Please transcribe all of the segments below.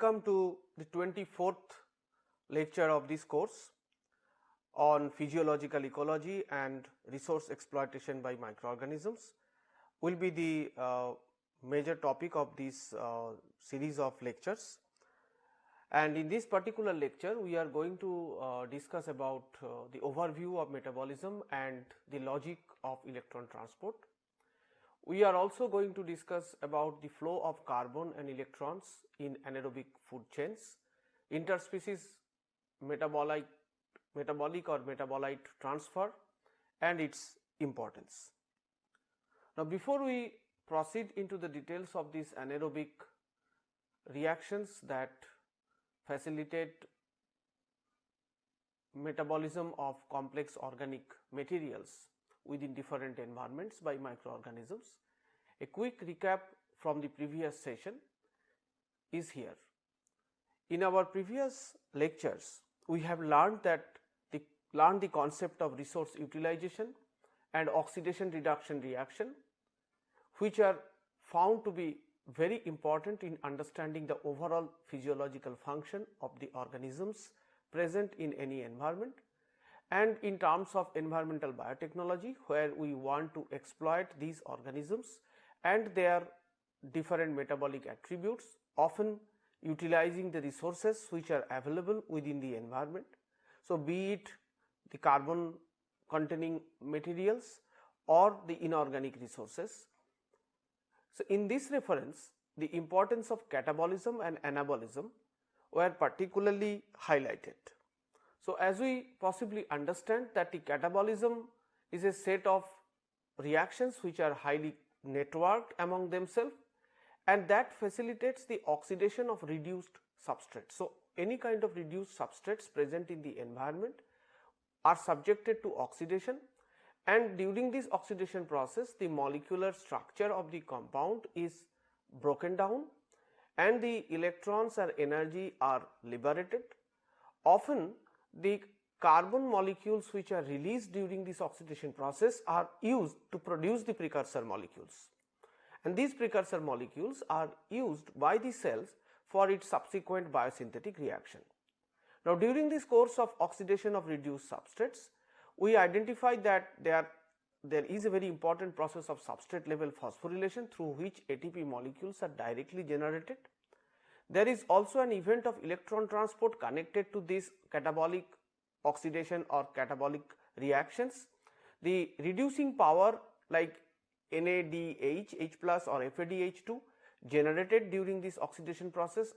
Welcome to the 24th lecture of this course on physiological ecology and resource exploitation by microorganisms. Will be the major topic of this series of lectures, and in this particular lecture we are going to discuss about the overview of metabolism and the logic of electron transport. We are also going to discuss about the flow of carbon and electrons in anaerobic food chains, interspecies metabolic or metabolite transfer and its importance. Now, before we proceed into the details of these anaerobic reactions that facilitate metabolism of complex organic materials within different environments by microorganisms, a quick recap from the previous session is here. In our previous lectures, we have learned the concept of resource utilization and oxidation reduction reaction, which are found to be very important in understanding the overall physiological function of the organisms present in any environment, and in terms of environmental biotechnology, where we want to exploit these organisms and their different metabolic attributes, often utilizing the resources which are available within the environment. So, be it the carbon containing materials or the inorganic resources. So, in this reference, the importance of catabolism and anabolism were particularly highlighted. So, as we possibly understand that the catabolism is a set of reactions which are highly networked among themselves, and that facilitates the oxidation of reduced substrates. So, any kind of reduced substrates present in the environment are subjected to oxidation, and during this oxidation process the molecular structure of the compound is broken down and the electrons or energy are liberated. Often the carbon molecules which are released during this oxidation process are used to produce the precursor molecules, and these precursor molecules are used by the cells for its subsequent biosynthetic reaction. Now, during this course of oxidation of reduced substrates, we identified that there is a very important process of substrate level phosphorylation through which ATP molecules are directly generated. There is also an event of electron transport connected to this catabolic oxidation or catabolic reactions. The reducing power like NADH, H plus or FADH2 generated during this oxidation process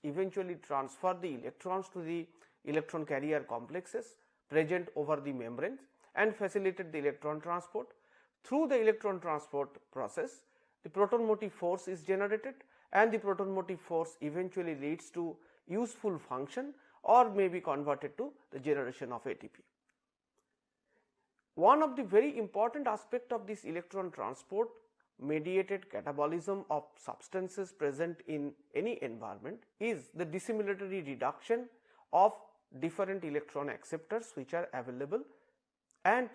eventually transfer the electrons to the electron carrier complexes present over the membranes and facilitate the electron transport. Through the electron transport process, the proton motive force is generated, and the proton motive force eventually leads to useful function or may be converted to the generation of ATP. One of the very important aspect of this electron transport mediated catabolism of substances present in any environment is the dissimilatory reduction of different electron acceptors which are available and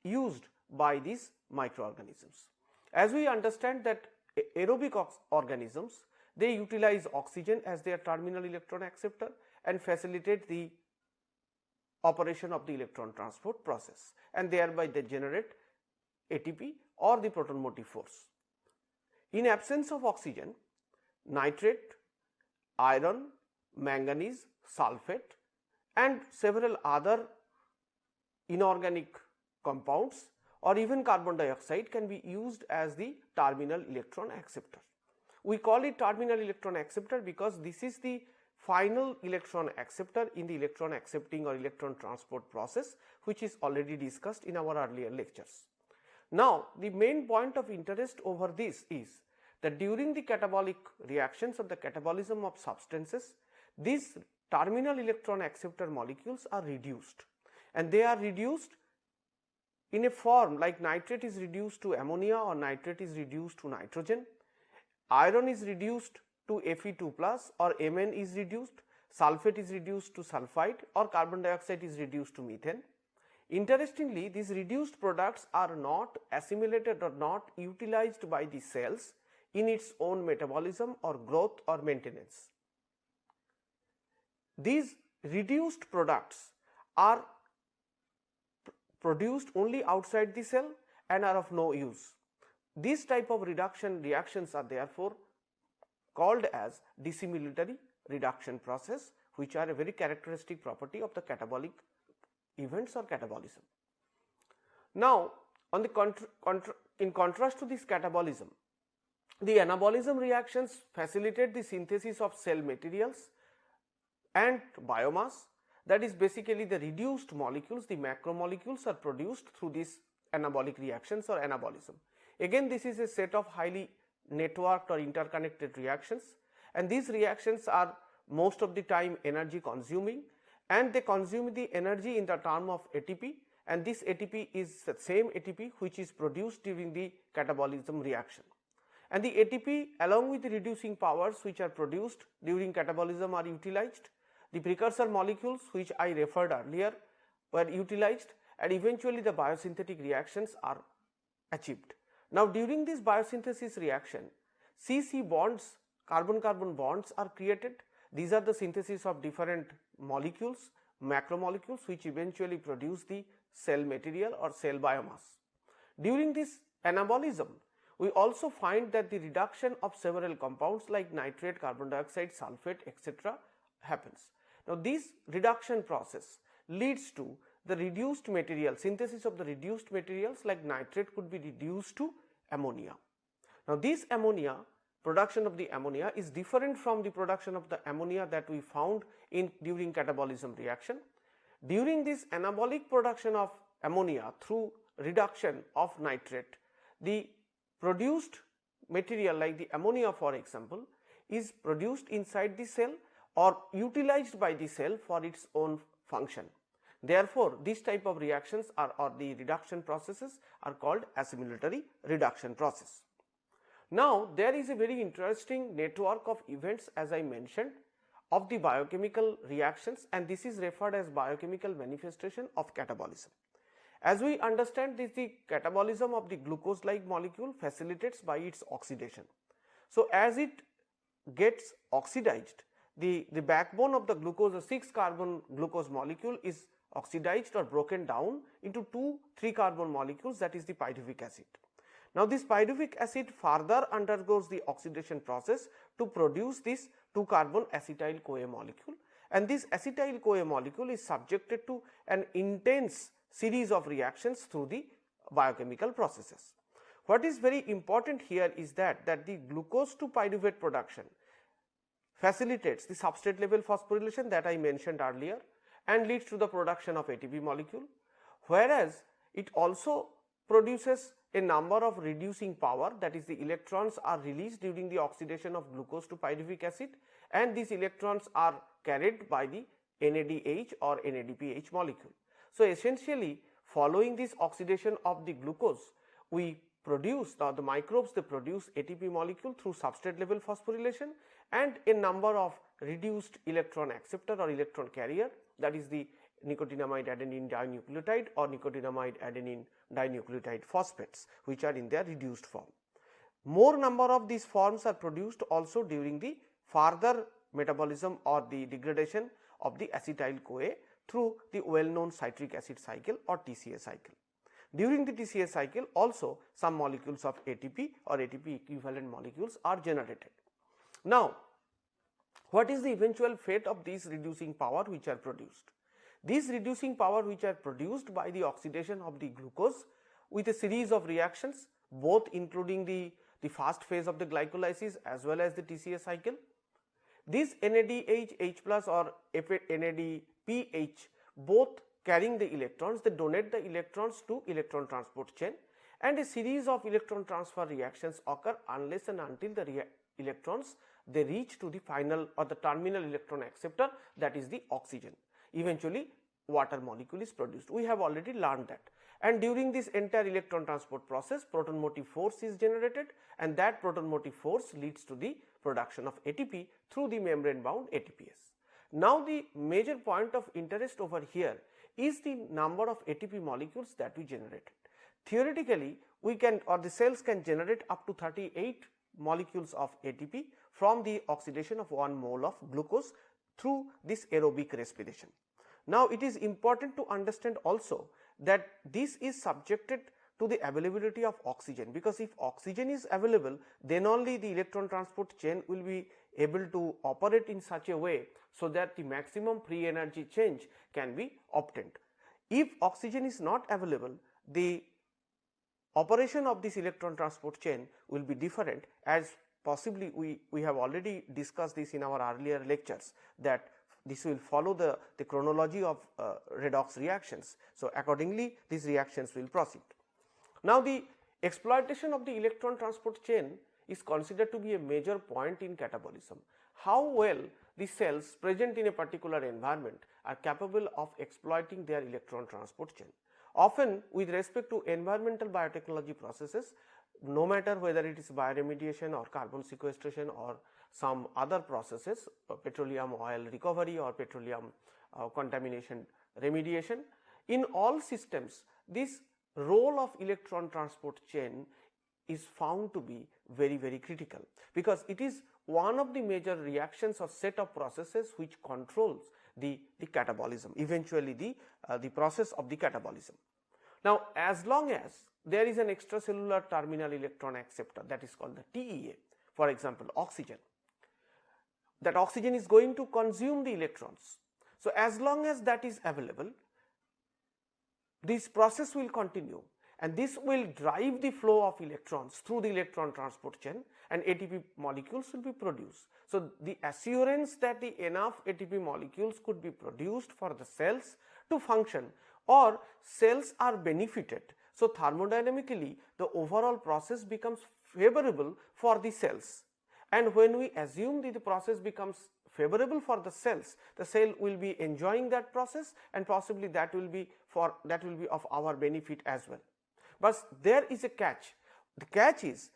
used by these microorganisms. As we understand that aerobic organisms, they utilize oxygen as their terminal electron acceptor and facilitate the operation of the electron transport process, and thereby they generate ATP or the proton motive force. In absence of oxygen, nitrate, iron, manganese, sulfate and several other inorganic compounds or even carbon dioxide can be used as the terminal electron acceptor. We call it terminal electron acceptor because this is the final electron acceptor in the electron accepting or electron transport process, which is already discussed in our earlier lectures. Now, the main point of interest over this is that during the catabolic reactions or the catabolism of substances, these terminal electron acceptor molecules are reduced, and they are reduced in a form like nitrate is reduced to ammonia or nitrate is reduced to nitrogen, iron is reduced to Fe2 plus or Mn is reduced, sulfate is reduced to sulfide or carbon dioxide is reduced to methane. Interestingly, these reduced products are not assimilated or not utilized by the cells in its own metabolism or growth or maintenance. these reduced products are produced only outside the cell and are of no use. These type of reduction reactions are therefore called as dissimilatory reduction process, which are a very characteristic property of the catabolic events or catabolism. Now, on the in contrast to this catabolism, the anabolism reactions facilitate the synthesis of cell materials and biomass, that is basically the reduced molecules, the macromolecules are produced through these anabolic reactions or anabolism. Again, this is a set of highly networked or interconnected reactions, and these reactions are most of the time energy consuming, and they consume the energy in the term of ATP, and this ATP is the same ATP which is produced during the catabolism reaction. And the ATP along with the reducing powers which are produced during catabolism are utilized. The precursor molecules which I referred earlier were utilized, and eventually the biosynthetic reactions are achieved. Now, during this biosynthesis reaction, C-C bonds, carbon-carbon bonds are created. These are the synthesis of different molecules, macromolecules, which eventually produce the cell material or cell biomass. During this anabolism, we also find that the reduction of several compounds like nitrate, carbon dioxide, sulfate, etc. happens. Now, this reduction process leads to the reduced material, synthesis of the reduced materials like nitrate could be reduced to ammonia. Now, this ammonia, production of the ammonia is different from the production of the ammonia that we found during catabolism reaction. During this anabolic production of ammonia through reduction of nitrate, the produced material like the ammonia, for example, is produced inside the cell or utilized by the cell for its own function. Therefore, these type of reactions or the reduction processes are called assimilatory reduction process. Now, there is a very interesting network of events, as I mentioned, of the biochemical reactions, and this is referred as biochemical manifestation of catabolism. As we understand this, the catabolism of the glucose like molecule facilitates by its oxidation. So, as it gets oxidized, the backbone of the glucose, the 6 carbon glucose molecule is oxidized or broken down into 2 3 carbon molecules, that is the pyruvic acid. Now, this pyruvic acid further undergoes the oxidation process to produce this 2 carbon acetyl CoA molecule, and this acetyl CoA molecule is subjected to an intense series of reactions through the biochemical processes. What is very important here is that the glucose to pyruvate production facilitates the substrate level phosphorylation that I mentioned earlier and leads to the production of ATP molecule, whereas it also produces a number of reducing power, that is the electrons are released during the oxidation of glucose to pyruvic acid, and these electrons are carried by the NADH or NADPH molecule. So, essentially following this oxidation of the glucose, we produce, now the microbes they produce ATP molecule through substrate level phosphorylation and a number of reduced electron acceptor or electron carrier, that is the nicotinamide adenine dinucleotide or nicotinamide adenine dinucleotide phosphates, which are in their reduced form. More number of these forms are produced also during the further metabolism or the degradation of the acetyl CoA through the well known citric acid cycle or TCA cycle. During the TCA cycle also some molecules of ATP or ATP equivalent molecules are generated. Now, what is the eventual fate of these reducing power which are produced? These reducing power which are produced by the oxidation of the glucose with a series of reactions, both including the first phase of the glycolysis as well as the TCA cycle. These NADH, H plus or NADPH both carrying the electrons, they donate the electrons to electron transport chain, and a series of electron transfer reactions occur unless and until the electrons they reach to the final or the terminal electron acceptor, that is the oxygen. Eventually water molecule is produced. We have already learned that, and during this entire electron transport process proton motive force is generated, and that proton motive force leads to the production of ATP through the membrane bound ATPase. Now, the major point of interest over here is the number of ATP molecules that we generated. Theoretically, we can or the cells can generate up to 38 molecules of ATP from the oxidation of 1 mole of glucose through this aerobic respiration. Now, it is important to understand also that this is subjected to the availability of oxygen, because if oxygen is available, then only the electron transport chain will be able to operate in such a way so that the maximum free energy change can be obtained. If oxygen is not available, the operation of this electron transport chain will be different, as possibly we have already discussed this in our earlier lectures, that this will follow the chronology of redox reactions. So, accordingly these reactions will proceed. Now, the exploitation of the electron transport chain is considered to be a major point in catabolism. How well the cells present in a particular environment are capable of exploiting their electron transport chain. Often with respect to environmental biotechnology processes, no matter whether it is bioremediation or carbon sequestration or some other processes, petroleum oil recovery or petroleum contamination remediation, in all systems this role of electron transport chain is found to be very critical, because it is one of the major reactions or set of processes which controls the catabolism, eventually the process of the catabolism. Now, as long as there is an extracellular terminal electron acceptor, that is called the TEA, for example oxygen, that oxygen is going to consume the electrons. So, as long as that is available, this process will continue, and this will drive the flow of electrons through the electron transport chain, and ATP molecules will be produced. So, the assurance that the enough ATP molecules could be produced for the cells to function, or cells are benefited. So, thermodynamically the overall process becomes favorable for the cells, and when we assume that the process becomes favorable for the cells, the cell will be enjoying that process, and possibly that will be of our benefit as well. But there is a catch. The catch is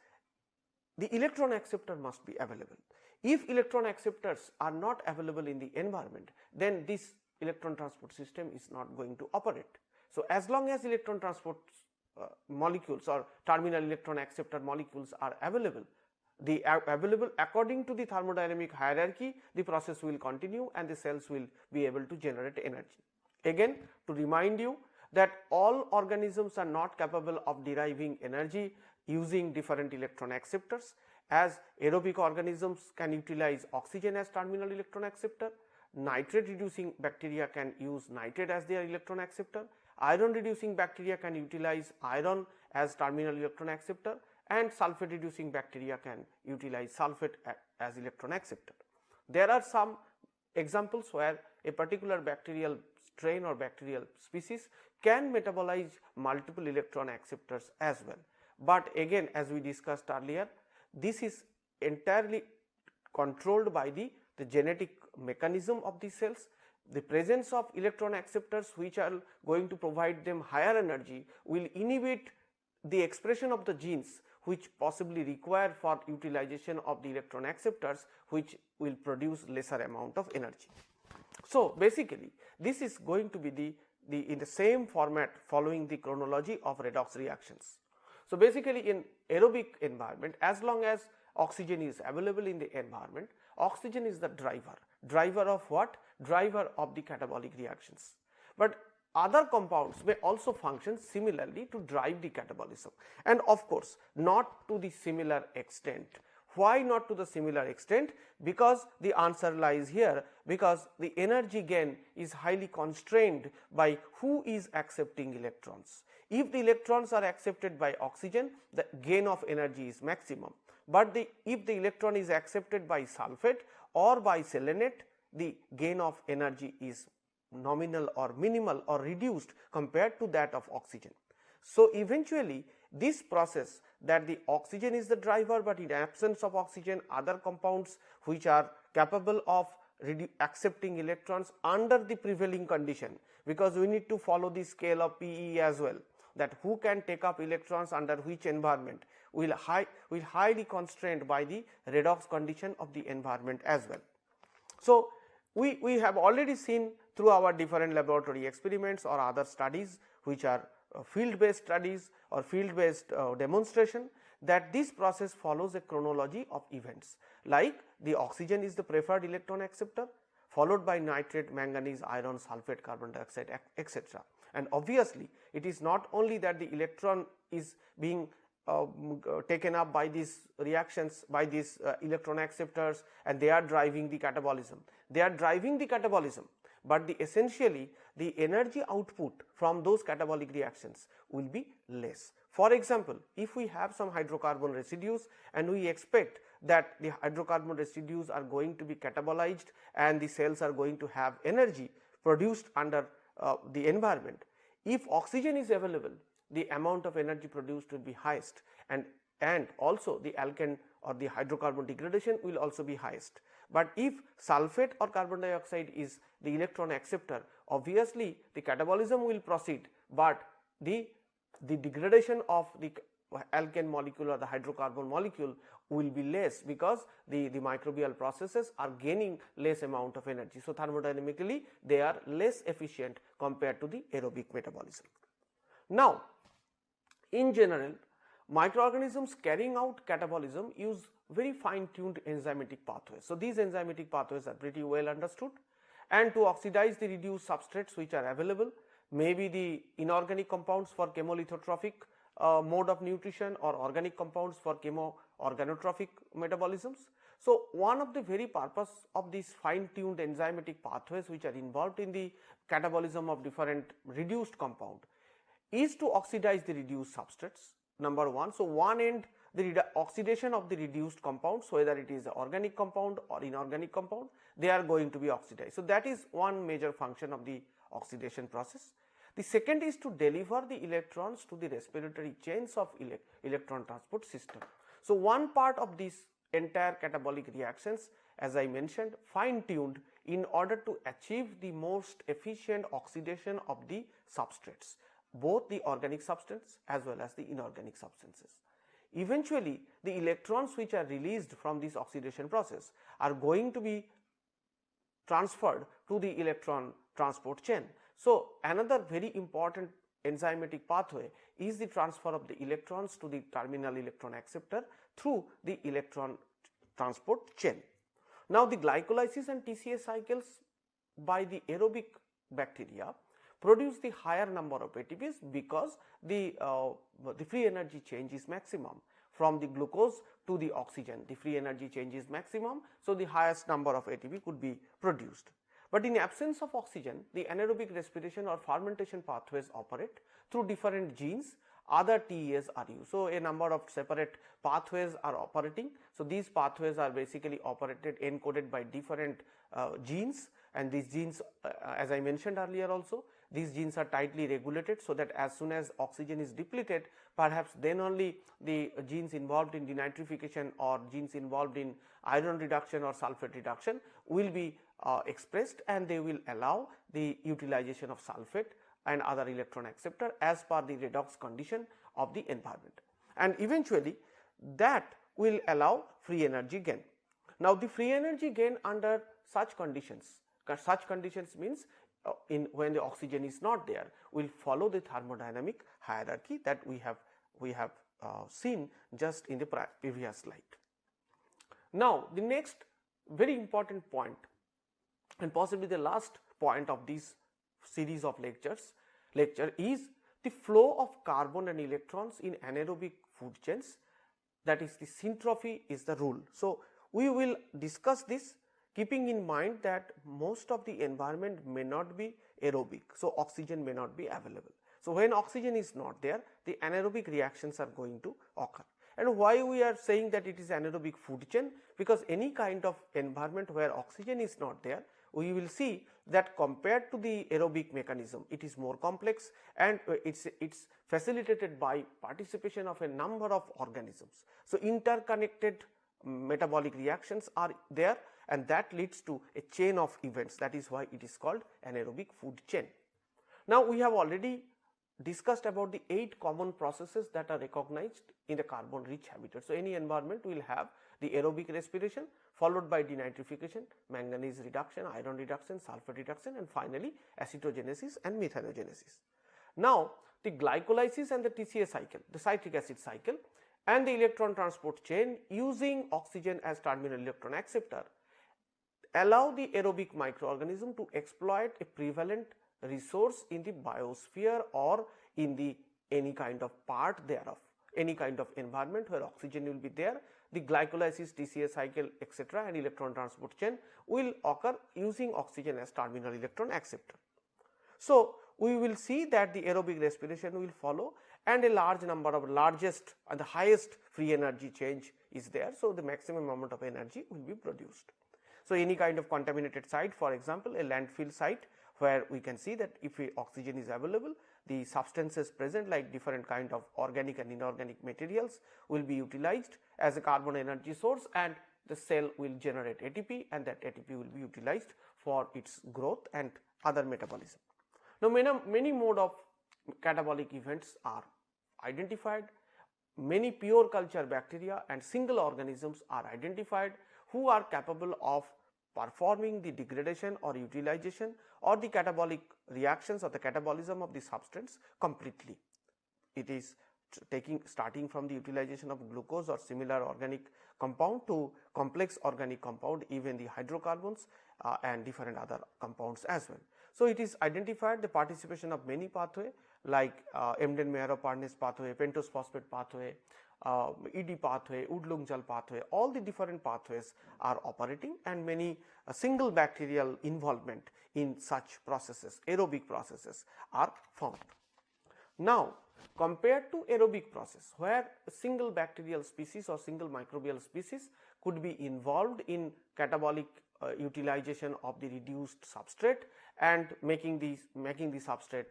the electron acceptor must be available. If electron acceptors are not available in the environment, then this electron transport system is not going to operate. So, as long as electron transport molecules or terminal electron acceptor molecules are available, according to the thermodynamic hierarchy, the process will continue and the cells will be able to generate energy. Again, to remind you that all organisms are not capable of deriving energy using different electron acceptors, as aerobic organisms can utilize oxygen as terminal electron acceptor, nitrate reducing bacteria can use nitrate as their electron acceptor, iron reducing bacteria can utilize iron as terminal electron acceptor, and sulfate reducing bacteria can utilize sulfate as electron acceptor. There are some examples where a particular bacterial strain or bacterial species can metabolize multiple electron acceptors as well, but again, as we discussed earlier, this is entirely controlled by the genetic mechanism of the cells. The presence of electron acceptors which are going to provide them higher energy will inhibit the expression of the genes which possibly require for utilization of the electron acceptors, which will produce lesser amount of energy. So, basically this is going to be in the same format following the chronology of redox reactions. So, basically in aerobic environment, as long as oxygen is available in the environment, oxygen is the driver of what? Driver of the catabolic reactions. But other compounds may also function similarly to drive the catabolism, and of course not to the similar extent. Why not to the similar extent? Because the answer lies here, because the energy gain is highly constrained by who is accepting electrons. If the electrons are accepted by oxygen, the gain of energy is maximum, but if the electron is accepted by sulfate or by selenate, the gain of energy is nominal or minimal or reduced compared to that of oxygen. So, eventually this process that the oxygen is the driver, but in absence of oxygen other compounds which are capable of accepting electrons under the prevailing condition, because we need to follow the scale of PE as well, that who can take up electrons under which environment will highly constrained by the redox condition of the environment as well. So, we have already seen through our different laboratory experiments or other studies which are field based studies or field based demonstration, that this process follows a chronology of events, like the oxygen is the preferred electron acceptor. followed by nitrate, manganese, iron, sulfate, carbon dioxide, etc. And obviously, it is not only that the electron is being taken up by these reactions, by these electron acceptors, and they are driving the catabolism. They are driving the catabolism, but essentially the energy output from those catabolic reactions will be less. For example, if we have some hydrocarbon residues and we expect that the hydrocarbon residues are going to be catabolized and the cells are going to have energy produced under the environment, if oxygen is available, the amount of energy produced will be highest, and also the alkane or the hydrocarbon degradation will also be highest. But if sulfate or carbon dioxide is the electron acceptor, obviously the catabolism will proceed, but the degradation of the alkane molecule or the hydrocarbon molecule will be less, because the microbial processes are gaining less amount of energy. So, thermodynamically they are less efficient compared to the aerobic metabolism. Now, in general, microorganisms carrying out catabolism use very fine tuned enzymatic pathways. So, these enzymatic pathways are pretty well understood, and to oxidize the reduced substrates which are available, maybe the inorganic compounds for chemolithotrophic mode of nutrition or organic compounds for chemo-organotrophic metabolisms. So, one of the very purpose of these fine tuned enzymatic pathways which are involved in the catabolism of different reduced compound is to oxidize the reduced substrates, number one. So, one end the oxidation of the reduced compounds, whether it is an organic compound or inorganic compound, they are going to be oxidized. So, that is one major function of the oxidation process. The second is to deliver the electrons to the respiratory chains of electron transport system. So, one part of this entire catabolic reactions, as I mentioned, fine tuned in order to achieve the most efficient oxidation of the substrates, both the organic substance as well as the inorganic substances. Eventually, the electrons which are released from this oxidation process are going to be transferred to the electron transport chain. So, another very important enzymatic pathway is the transfer of the electrons to the terminal electron acceptor through the electron transport chain. Now, the glycolysis and TCA cycles by the aerobic bacteria produce the higher number of ATPs, because the free energy change is maximum from the glucose to the oxygen. The free energy change is maximum, so the highest number of ATP could be produced. But in absence of oxygen, the anaerobic respiration or fermentation pathways operate through different genes. Other TEAs are used. So, a number of separate pathways are operating. So, these pathways are basically operated encoded by different genes, and these genes, as I mentioned earlier also, these genes are tightly regulated, so that as soon as oxygen is depleted, perhaps then only the genes involved in denitrification or genes involved in iron reduction or sulfate reduction will be expressed, and they will allow the utilization of sulfate and other electron acceptor as per the redox condition of the environment, and eventually that will allow free energy gain. Now, the free energy gain under such conditions means when the oxygen is not there, will follow the thermodynamic hierarchy that we have seen just in the previous slide. Now, the next very important point, and possibly the last point of this series of lecture is the flow of carbon and electrons in anaerobic food chains, that is the syntrophy is the rule. So, we will discuss this keeping in mind that most of the environment may not be aerobic. So, oxygen may not be available. So, when oxygen is not there, the anaerobic reactions are going to occur. And why we are saying that it is anaerobic food chain? Because any kind of environment where oxygen is not there, we will see that compared to the aerobic mechanism, it is more complex, and it's facilitated by participation of a number of organisms. So, interconnected metabolic reactions are there, and that leads to a chain of events. That is why it is called anaerobic food chain. Now, we have already discussed about the 8 common processes that are recognized in the carbon rich habitat. So, any environment will have the aerobic respiration followed by denitrification, manganese reduction, iron reduction, sulfur reduction, and finally acetogenesis and methanogenesis. Now, the glycolysis and the TCA cycle, the citric acid cycle, and the electron transport chain using oxygen as terminal electron acceptor allow the aerobic microorganism to exploit a prevalent resource in the biosphere or in the any kind of part thereof, any kind of environment where oxygen will be there. The glycolysis, TCA cycle, etc., and electron transport chain will occur using oxygen as terminal electron acceptor. So, we will see that the aerobic respiration will follow, and a large number of largest and the highest free energy change is there. So, the maximum amount of energy will be produced. So, any kind of contaminated site, for example, a landfill site, where we can see that if oxygen is available, the substances present like different kind of organic and inorganic materials will be utilized as a carbon energy source, and the cell will generate ATP, and that ATP will be utilized for its growth and other metabolism. Now, many mode of catabolic events are identified. Many pure culture bacteria and single organisms are identified who are capable of performing the degradation or utilization or the catabolic reactions or the catabolism of the substance completely. It is starting from the utilization of glucose or similar organic compound to complex organic compound, even the hydrocarbons and different other compounds as well. So, it is identified the participation of many pathway like Embden-Mayeron-Parnas pathway, pentose phosphate pathway, ED pathway, Wood-Ljungdahl pathway, all the different pathways are operating, and many single bacterial involvement in such processes, aerobic processes are found. Now, compared to aerobic process where a single bacterial species or single microbial species could be involved in catabolic utilization of the reduced substrate and making the substrate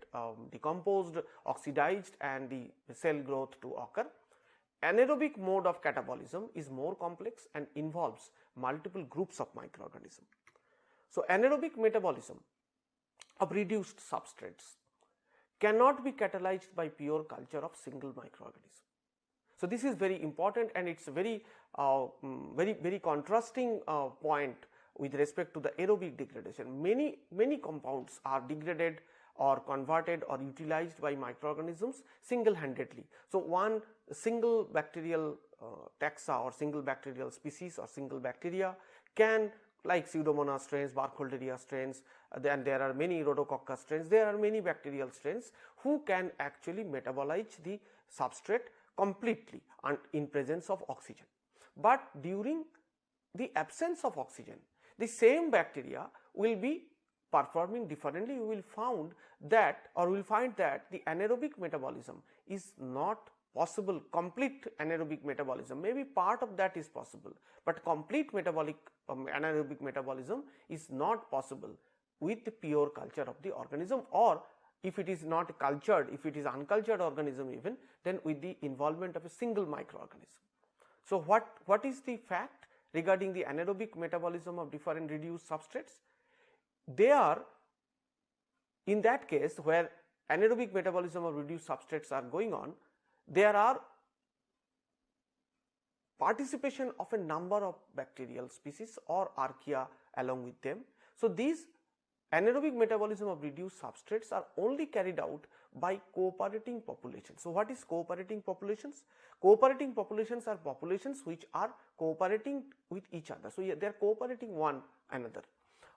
decomposed, oxidized, and the cell growth to occur. Anaerobic mode of catabolism is more complex and involves multiple groups of microorganisms. So, anaerobic metabolism of reduced substrates cannot be catalyzed by pure culture of single microorganism. So, this is very important, and it is very contrasting point with respect to the aerobic degradation. Many compounds are degraded or converted or utilized by microorganisms single handedly. So, one single bacterial taxa or single bacterial species or single bacteria can, like Pseudomonas strains, Burkholderia strains, then there are many Rhodococcus strains, there are many bacterial strains who can actually metabolize the substrate completely and in presence of oxygen. But during the absence of oxygen, the same bacteria will be performing differently. You will find that the anaerobic metabolism is not possible. Complete anaerobic metabolism, maybe part of that is possible, but complete metabolic anaerobic metabolism is not possible with the pure culture of the organism, or if it is not cultured, if it is uncultured organism even, then with the involvement of a single microorganism. So, what is the fact regarding the anaerobic metabolism of different reduced substrates? They are, in that case where anaerobic metabolism of reduced substrates are going on, there are participation of a number of bacterial species or archaea along with them. So, these anaerobic metabolism of reduced substrates are only carried out by cooperating populations. So, what is cooperating populations? Cooperating populations are populations which are cooperating with each other. So, they are cooperating one another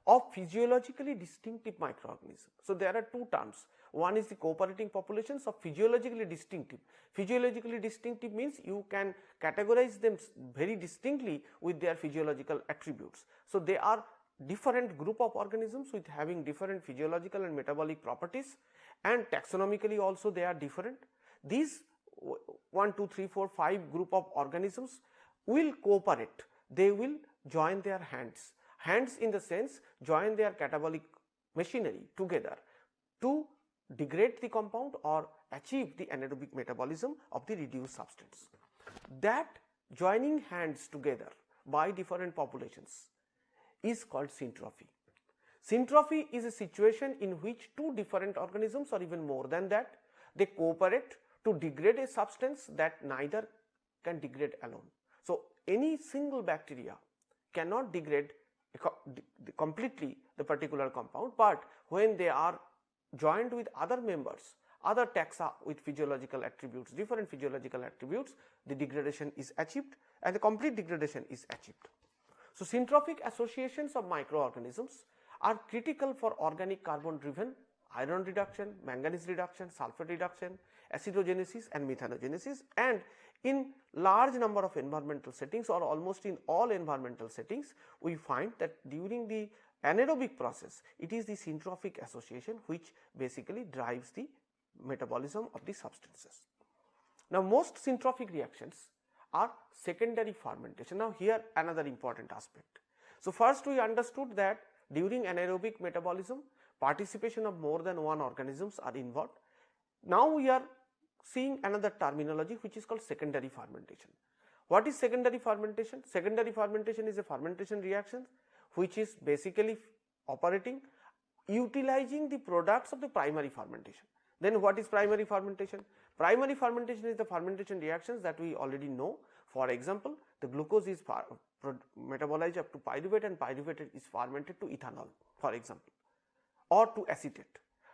of physiologically distinctive microorganisms. So, there are two terms. One is the cooperating populations of physiologically distinctive. Physiologically distinctive means you can categorize them very distinctly with their physiological attributes. So, they are different group of organisms with having different physiological and metabolic properties, and taxonomically also they are different. These 1, 2, 3, 4, 5 group of organisms will cooperate. They will join their hands in the sense join their catabolic machinery together to degrade the compound or achieve the anaerobic metabolism of the reduced substance. That joining hands together by different populations is called syntrophy. Syntrophy is a situation in which two different organisms or even more than that, they cooperate to degrade a substance that neither can degrade alone. So, any single bacteria cannot degrade completely the particular compound, but when they are joined with other members, other taxa with physiological attributes, different physiological attributes, the degradation is achieved and the complete degradation is achieved. So, syntrophic associations of microorganisms are critical for organic carbon driven iron reduction, manganese reduction, sulfur reduction, acidogenesis and methanogenesis, and in large number of environmental settings or almost in all environmental settings, we find that during the anaerobic process, it is the syntrophic association which basically drives the metabolism of the substances. Now, most syntrophic reactions are secondary fermentation. Now, here another important aspect. So, first we understood that during anaerobic metabolism, participation of more than one organisms are involved. Now, we are seeing another terminology which is called secondary fermentation. What is secondary fermentation? Secondary fermentation is a fermentation reaction which is basically operating utilizing the products of the primary fermentation. Then what is primary fermentation? Primary fermentation is the fermentation reactions that we already know. For example, the glucose is metabolized up to pyruvate and pyruvate is fermented to ethanol, for example, or to acetate.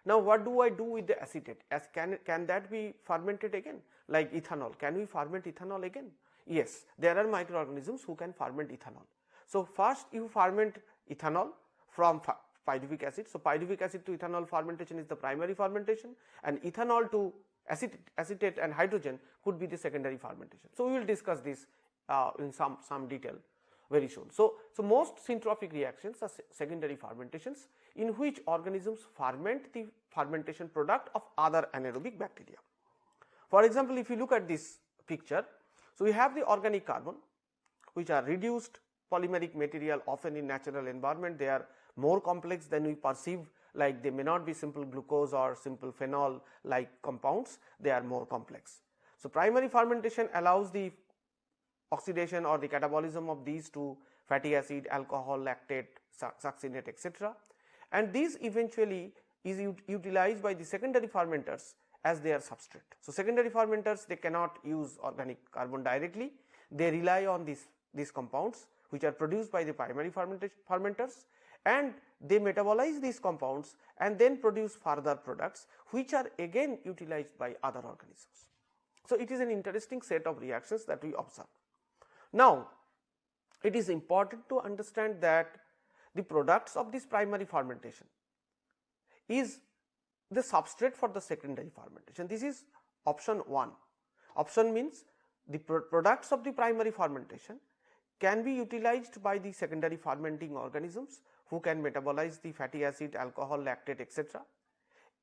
Now, what do I do with the acetate? As can that be fermented again like ethanol? Can we ferment ethanol again? Yes, there are microorganisms who can ferment ethanol. So, first you ferment ethanol from pyruvic acid. So, pyruvic acid to ethanol fermentation is the primary fermentation, and ethanol to acetate and hydrogen could be the secondary fermentation. So, we will discuss this in some detail very soon. So, most syntrophic reactions are secondary fermentations in which organisms ferment the fermentation product of other anaerobic bacteria. For example, if you look at this picture, so we have the organic carbon which are reduced polymeric material, often in natural environment they are more complex than we perceive, like they may not be simple glucose or simple phenol like compounds, they are more complex. So, primary fermentation allows the oxidation or the catabolism of these to fatty acid, alcohol, lactate, succinate, etc. And these eventually is utilized by the secondary fermenters as their substrate. So, secondary fermenters they cannot use organic carbon directly, they rely on these compounds which are produced by the primary fermenters, and they metabolize these compounds and then produce further products which are again utilized by other organisms. So, it is an interesting set of reactions that we observe. Now, it is important to understand that the products of this primary fermentation is the substrate for the secondary fermentation. This is option 1. Option means the products of the primary fermentation can be utilized by the secondary fermenting organisms who can metabolize the fatty acid, alcohol, lactate, etc.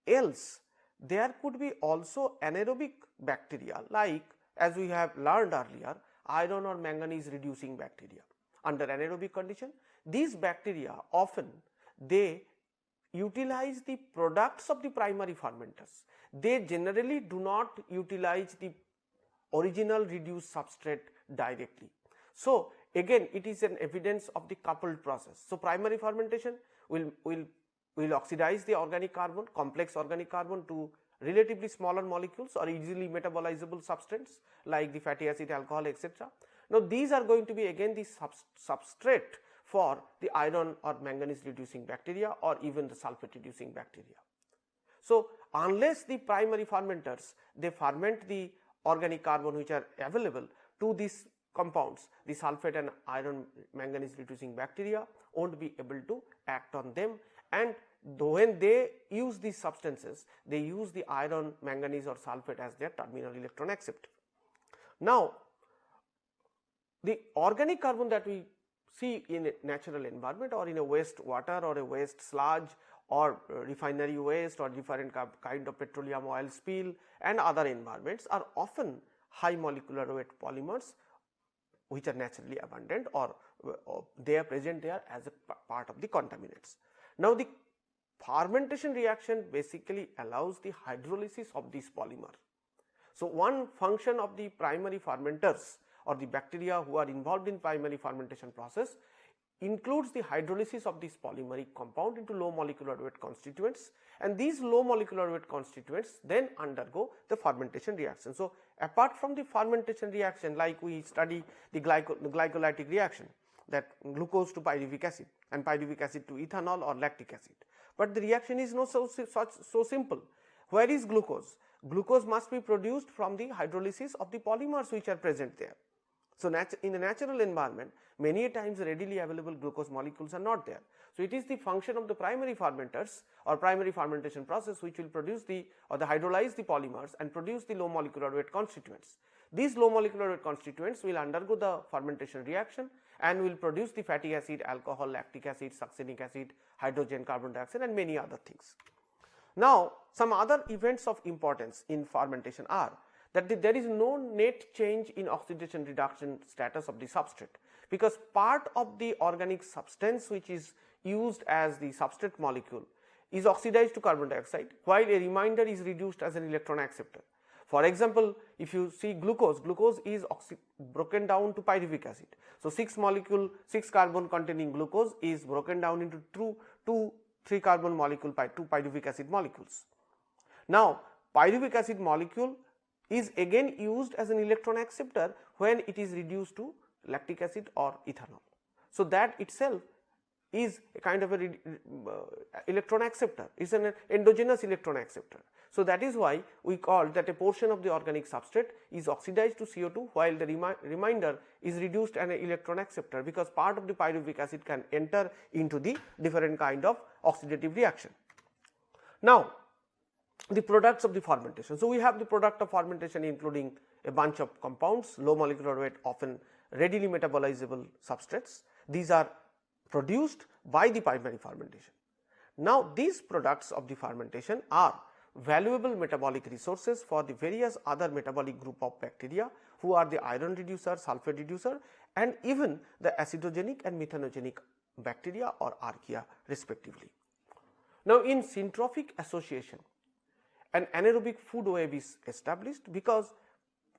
Else there could be also anaerobic bacteria, like as we have learned earlier, iron or manganese reducing bacteria. Under anaerobic condition, these bacteria often they utilize the products of the primary fermenters. They generally do not utilize the original reduced substrate directly. So, again it is an evidence of the coupled process. So, primary fermentation will oxidize the organic carbon, complex organic carbon to relatively smaller molecules or easily metabolizable substances like the fatty acid, alcohol, etc. Now, these are going to be again the substrate for the iron or manganese reducing bacteria or even the sulfate reducing bacteria. So, unless the primary fermenters they ferment the organic carbon which are available to these compounds, the sulfate and iron manganese reducing bacteria won't be able to act on them, and when they use these substances they use the iron, manganese or sulfate as their terminal electron acceptor. Now, the organic carbon that we see in a natural environment or in a waste water or a waste sludge or refinery waste or different kind of petroleum oil spill and other environments are often high molecular weight polymers which are naturally abundant or they are present there as a part of the contaminants. Now, the fermentation reaction basically allows the hydrolysis of this polymer. So, one function of the primary fermenters or the bacteria who are involved in primary fermentation process includes the hydrolysis of this polymeric compound into low molecular weight constituents, and these low molecular weight constituents then undergo the fermentation reaction. So, apart from the fermentation reaction, like we study the glycolytic reaction, that glucose to pyruvic acid and pyruvic acid to ethanol or lactic acid, but the reaction is not so simple. Where is glucose? Glucose must be produced from the hydrolysis of the polymers which are present there. So, in the natural environment, many times readily available glucose molecules are not there. So, it is the function of the primary fermenters or primary fermentation process which will produce the hydrolyze the polymers and produce the low molecular weight constituents. These low molecular weight constituents will undergo the fermentation reaction and will produce the fatty acid, alcohol, lactic acid, succinic acid, hydrogen, carbon dioxide and many other things. Now, some other events of importance in fermentation are that there is no net change in oxidation reduction status of the substrate, because part of the organic substance which is used as the substrate molecule is oxidized to carbon dioxide, while a remainder is reduced as an electron acceptor. For example, if you see glucose is broken down to pyruvic acid. So, 6 carbon containing glucose is broken down into 3 carbon molecule 2 pyruvic acid molecules. Now, pyruvic acid molecule is again used as an electron acceptor when it is reduced to lactic acid or ethanol. So, that itself is a kind of a electron acceptor, is an endogenous electron acceptor. So, that is why we call that a portion of the organic substrate is oxidized to CO2, while the remainder is reduced an electron acceptor, because part of the pyruvic acid can enter into the different kind of oxidative reaction. Now, the products of the fermentation. So, we have the product of fermentation including a bunch of compounds, low molecular weight, often readily metabolizable substrates. These are produced by the primary fermentation. Now, these products of the fermentation are valuable metabolic resources for the various other metabolic group of bacteria who are the iron reducer, sulfate reducer and even the acidogenic and methanogenic bacteria or archaea respectively. Now, in syntrophic association, an anaerobic food web is established, because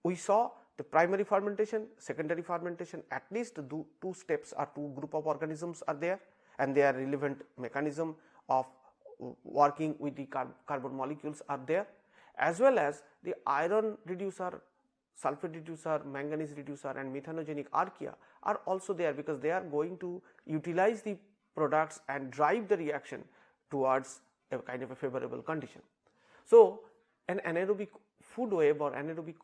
we saw the primary fermentation, secondary fermentation, at least two steps or two group of organisms are there and their relevant mechanism of working with the carbon molecules are there, as well as the iron reducer, sulfate reducer, manganese reducer and methanogenic archaea are also there, because they are going to utilize the products and drive the reaction towards a kind of a favorable condition. So, an anaerobic food web or anaerobic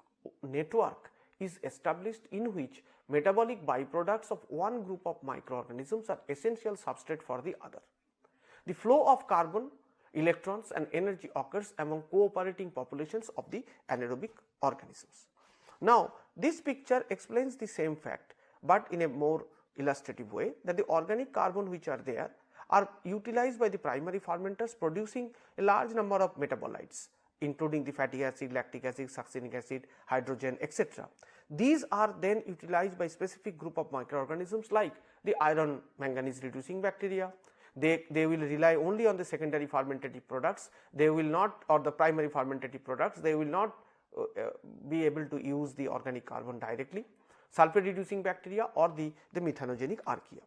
network is established in which metabolic byproducts of one group of microorganisms are essential substrate for the other. The flow of carbon, electrons and energy occurs among cooperating populations of the anaerobic organisms. Now, this picture explains the same fact, but in a more illustrative way, that the organic carbon which are there are utilized by the primary fermenters, producing a large number of metabolites including the fatty acid, lactic acid, succinic acid, hydrogen, etc. These are then utilized by specific group of microorganisms like the iron manganese reducing bacteria. They will rely only on the secondary fermentative products, they will not, or the primary fermentative products, they will not be able to use the organic carbon directly, sulfate reducing bacteria or the methanogenic archaea.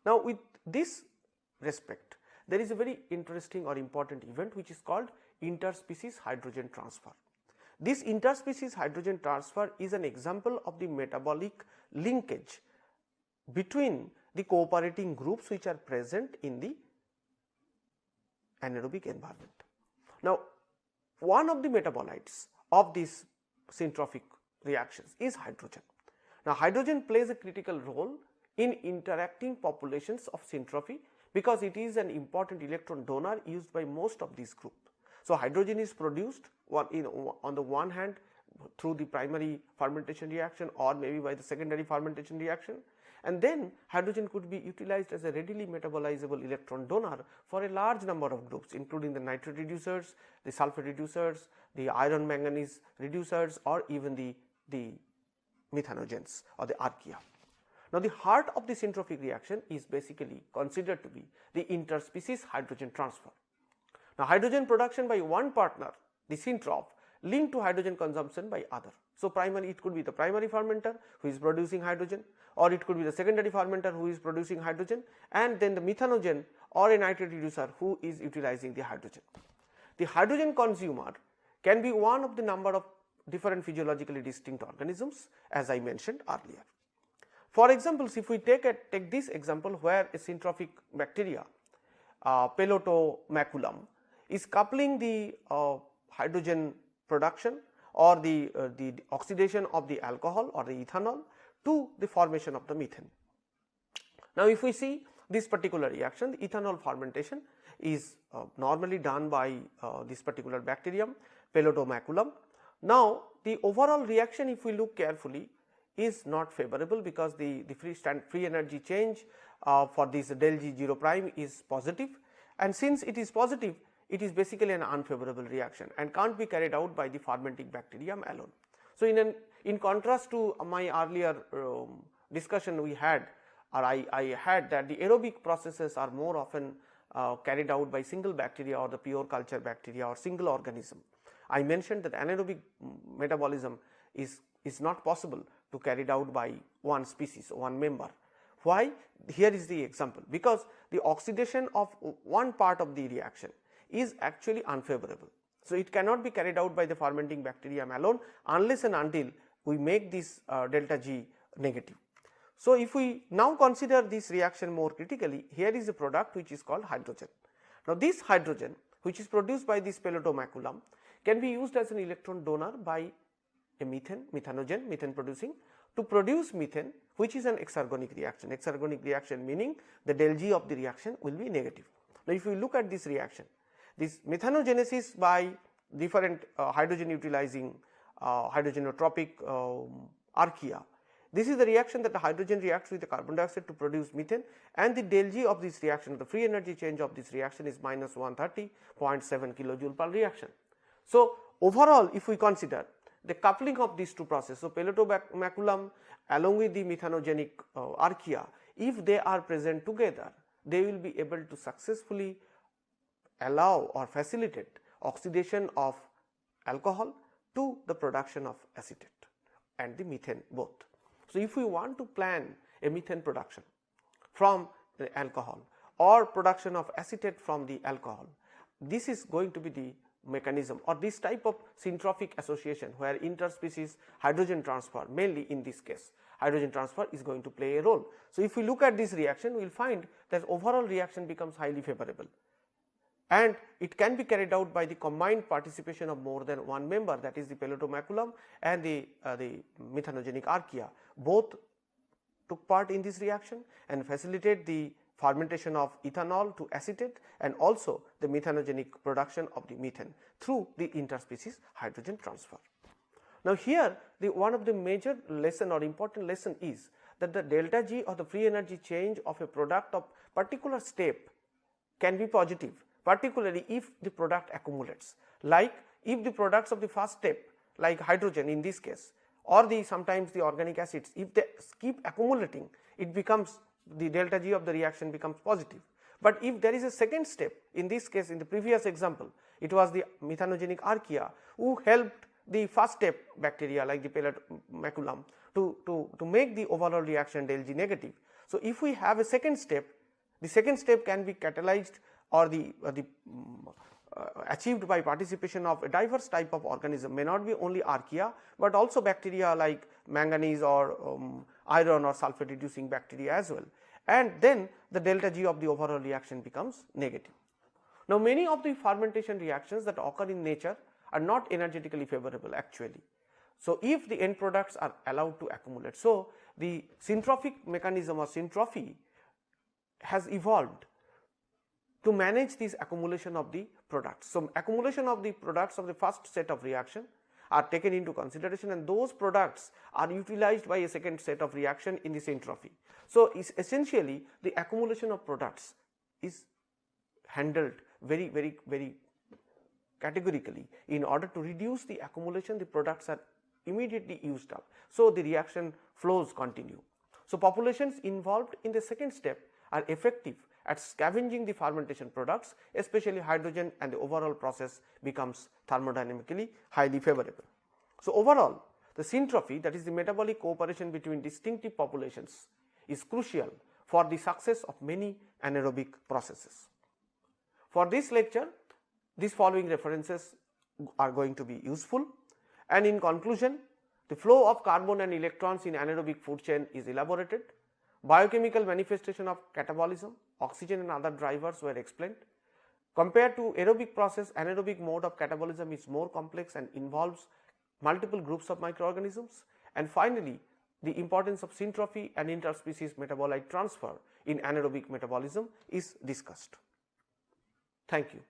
Now, with this respect, there is a very interesting or important event which is called interspecies hydrogen transfer. This interspecies hydrogen transfer is an example of the metabolic linkage between the cooperating groups which are present in the anaerobic environment. Now, one of the metabolites of these syntrophic reactions is hydrogen. Now, hydrogen plays a critical role in interacting populations of syntrophy, because it is an important electron donor used by most of these groups. So, hydrogen is produced on the one hand through the primary fermentation reaction or maybe by the secondary fermentation reaction, and then hydrogen could be utilized as a readily metabolizable electron donor for a large number of groups, including the nitrate reducers, the sulfate reducers, the iron manganese reducers or even the methanogens or the archaea. Now, the heart of the syntrophic reaction is basically considered to be the interspecies hydrogen transfer. Now, hydrogen production by one partner, the syntroph, linked to hydrogen consumption by other. So, primary, it could be the primary fermenter who is producing hydrogen, or it could be the secondary fermenter who is producing hydrogen, and then the methanogen or a nitrate reducer who is utilizing the hydrogen. The hydrogen consumer can be one of the number of different physiologically distinct organisms, as I mentioned earlier. For example, if we take this example where a syntrophic bacteria, Pelotomaculum, is coupling the hydrogen production or the oxidation of the alcohol or the ethanol to the formation of the methane. Now, if we see this particular reaction, the ethanol fermentation is normally done by this particular bacterium Pelotomaculum. Now, the overall reaction, if we look carefully, is not favorable because the free energy change for this del G 0 prime is positive, and since it is positive, it is basically an unfavorable reaction and can't be carried out by the fermenting bacterium alone. So, in contrast to my earlier discussion we had, or I had, that the aerobic processes are more often carried out by single bacteria or the pure culture bacteria or single organism. I mentioned that anaerobic metabolism is not possible to carried out by one species, one member. Why? Here is the example, because the oxidation of one part of the reaction is actually unfavorable. So, it cannot be carried out by the fermenting bacterium alone unless and until we make this delta G negative. So, if we now consider this reaction more critically, here is a product which is called hydrogen. Now, this hydrogen, which is produced by this Pelotomaculum, can be used as an electron donor by a methanogen, methane producing, to produce methane, which is an exergonic reaction. Exergonic reaction meaning the del G of the reaction will be negative. Now, if we look at this reaction, this methanogenesis by different hydrogen utilizing hydrogenotropic archaea. This is the reaction that the hydrogen reacts with the carbon dioxide to produce methane, and the del G of this reaction, the free energy change of this reaction is minus 130.7 kilojoule per reaction. So, overall if we consider the coupling of these two processes, so Pelotomaculum along with the methanogenic archaea, if they are present together, they will be able to successfully allow or facilitate oxidation of alcohol to the production of acetate and the methane both. So, if we want to plan a methane production from the alcohol or production of acetate from the alcohol, this is going to be the mechanism or this type of syntrophic association where interspecies hydrogen transfer, mainly in this case hydrogen transfer is going to play a role. So, if we look at this reaction, we will find that overall reaction becomes highly favorable, and it can be carried out by the combined participation of more than one member, that is the Pelotomaculum and the methanogenic archaea. Both took part in this reaction and facilitate the fermentation of ethanol to acetate and also the methanogenic production of the methane through the interspecies hydrogen transfer. Now, here one of the major lesson or important lesson is that the delta G or the free energy change of a product of particular step can be positive, particularly if the product accumulates, like if the products of the first step like hydrogen in this case or sometimes the organic acids, if they keep accumulating, it becomes the delta G of the reaction becomes positive. But if there is a second step, in this case in the previous example it was the methanogenic archaea who helped the first step bacteria like the Pelotomaculum to make the overall reaction del G negative. So, if we have a second step, the second step can be catalyzed or achieved by participation of a diverse type of organism, may not be only archaea, but also bacteria like manganese or iron or sulfate reducing bacteria as well, and then the delta G of the overall reaction becomes negative. Now, many of the fermentation reactions that occur in nature are not energetically favorable actually. So, if the end products are allowed to accumulate, so the syntrophic mechanism or syntrophy has evolved to manage this accumulation of the products. So, accumulation of the products of the first set of reaction are taken into consideration, and those products are utilized by a second set of reaction in the syntrophy. So, essentially the accumulation of products is handled very categorically. In order to reduce the accumulation, the products are immediately used up. So, the reaction flows continue. So, populations involved in the second step are effective at scavenging the fermentation products, especially hydrogen, and the overall process becomes thermodynamically highly favorable. So, overall the syntrophy, that is the metabolic cooperation between distinctive populations, is crucial for the success of many anaerobic processes. For this lecture, these following references are going to be useful, and in conclusion, the flow of carbon and electrons in anaerobic food chain is elaborated. Biochemical manifestation of catabolism, oxygen and other drivers were explained. Compared to aerobic process, anaerobic mode of catabolism is more complex and involves multiple groups of microorganisms. And finally, the importance of syntrophy and interspecies metabolite transfer in anaerobic metabolism is discussed. Thank you.